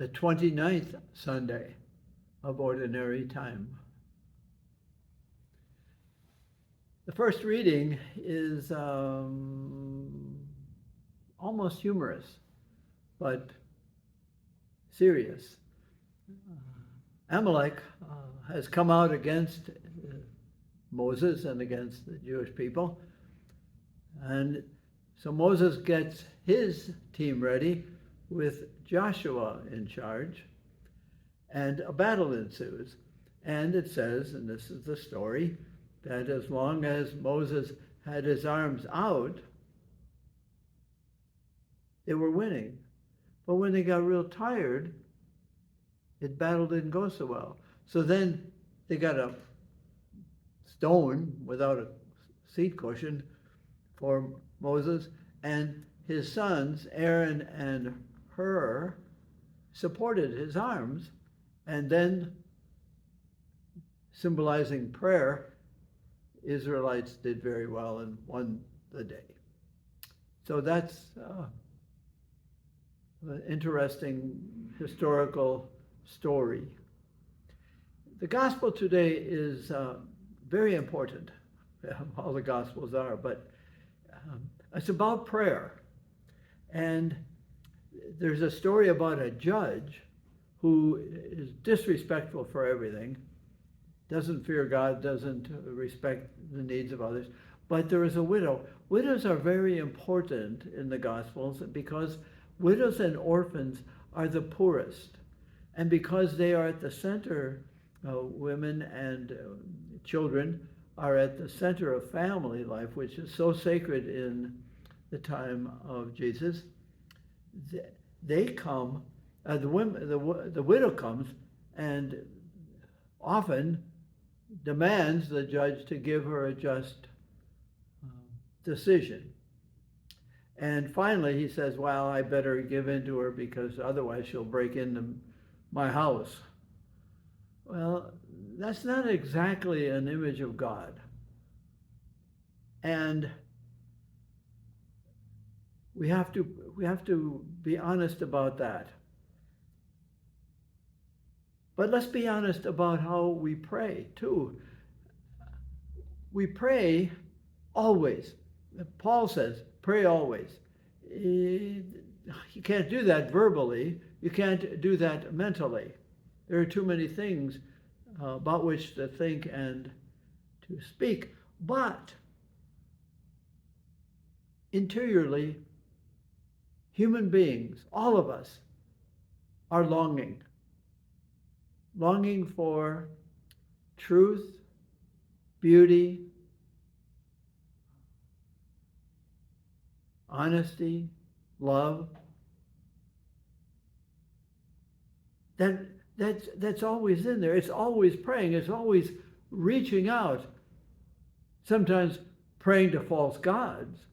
the 29th Sunday of Ordinary Time. The first reading is almost humorous, but serious. Amalek has come out against Moses and against the Jewish people. And so Moses gets his team ready with Joshua in charge, and a battle ensues. And it says, and this is the story, that as long as Moses had his arms out, they were winning. But when they got real tired, the battle didn't go so well. So then they got a stone without a seat cushion for Moses, and his sons, Aaron and Hur, supported his arms, and then, symbolizing prayer, Israelites did very well and won the day. So that's an interesting historical story. The gospel today is very important. All the gospels are, but it's about prayer. And there's a story about a judge who is disrespectful for everything, doesn't fear God, doesn't respect the needs of others. But there is a widow. Widows are very important in the Gospels because widows and orphans are the poorest. And because they are at the center, women and children are at the center of family life, which is so sacred in the time of Jesus, they come, the widow comes and often demands the judge to give her a just decision. And finally he says, well, I better give in to her because otherwise she'll break into my house. Well, that's not exactly an image of God. And we have to be honest about that. But let's be honest about how we pray too. We pray always. Paul says, pray always. You can't do that verbally. You can't do that mentally. There are too many things about which to think and to speak. But interiorly, human beings, all of us, are longing for truth, beauty, honesty, love. That's always in there. It's always praying. It's always reaching out. Sometimes praying to false gods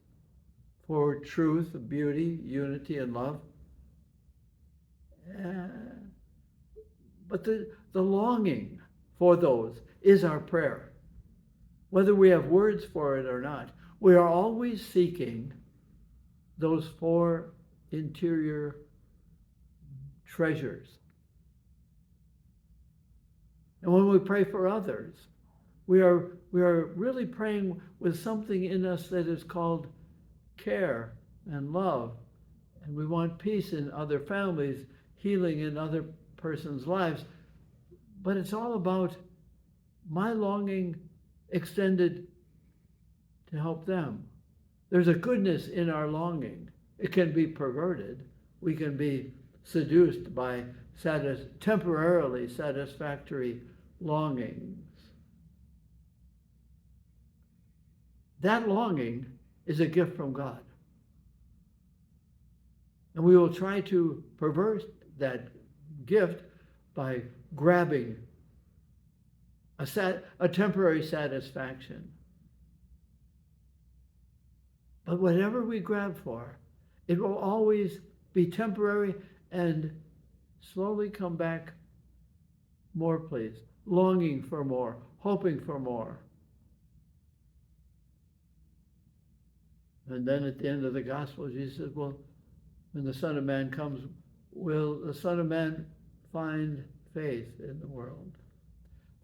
for truth, beauty, unity, and love. But the longing for those is our prayer. Whether we have words for it or not, we are always seeking those four interior treasures. And when we pray for others, we are really praying with something in us that is called care and love. And we want peace in other families, healing in other person's lives. But it's all about my longing extended to help them. There's a goodness in our longing. It can be perverted. We can be seduced by temporarily satisfactory longings. That longing is a gift from God. And we will try to pervert that gift by grabbing a temporary satisfaction. But whatever we grab for, it will always be temporary and slowly come back more, please. Longing for more, hoping for more. And then at the end of the gospel, Jesus says, well, when the Son of Man comes, will the Son of Man find faith in the world.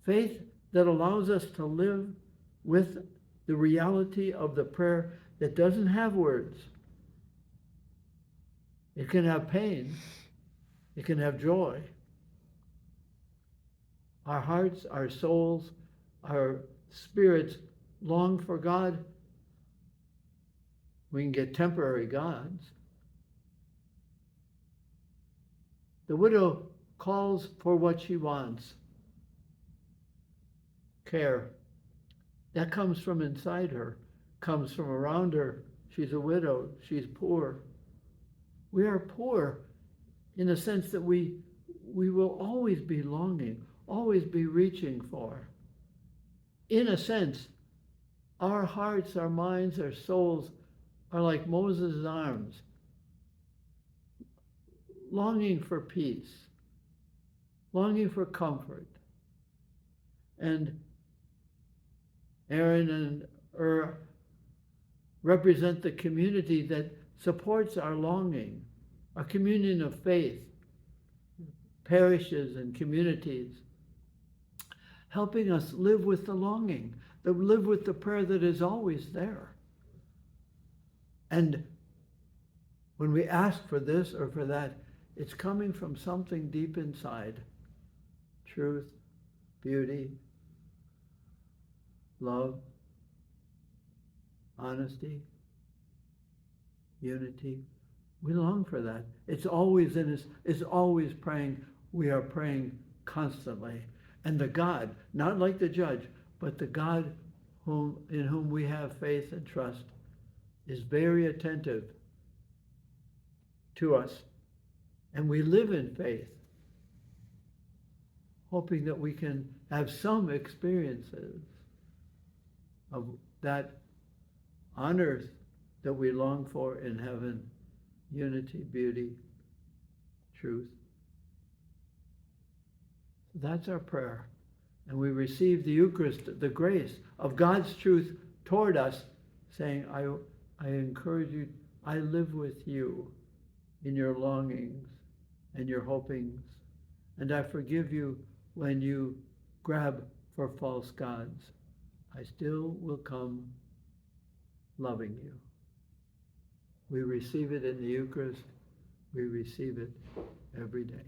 Faith that allows us to live with the reality of the prayer that doesn't have words. It can have pain. It can have joy. Our hearts, our souls, our spirits long for God. We can get temporary gods. The widow calls for what she wants. Care. That comes from inside her, comes from around her. She's a widow. She's poor. We are poor in the sense that we will always be longing, always be reaching for. In a sense, our hearts, our minds, our souls are like Moses' arms, longing for peace, longing for comfort. And Aaron and Ur represent the community that supports our longing, a communion of faith, parishes and communities, helping us live with the longing, that live with the prayer that is always there. And when we ask for this or for that, it's coming from something deep inside. Truth, beauty, love, honesty, unity. We long for that. It's always in us. It's always praying. We are praying constantly. And the God, not like the judge, but the God in whom we have faith and trust, is very attentive to us. And we live in faith, hoping that we can have some experiences of that on earth that we long for in heaven: unity, beauty, truth. That's our prayer. And we receive the Eucharist, the grace of God's truth toward us, saying, I encourage you, I live with you in your longings and your hopings, and I forgive you when you grab for false gods. I still will come loving you. We receive it in the Eucharist. We receive it every day.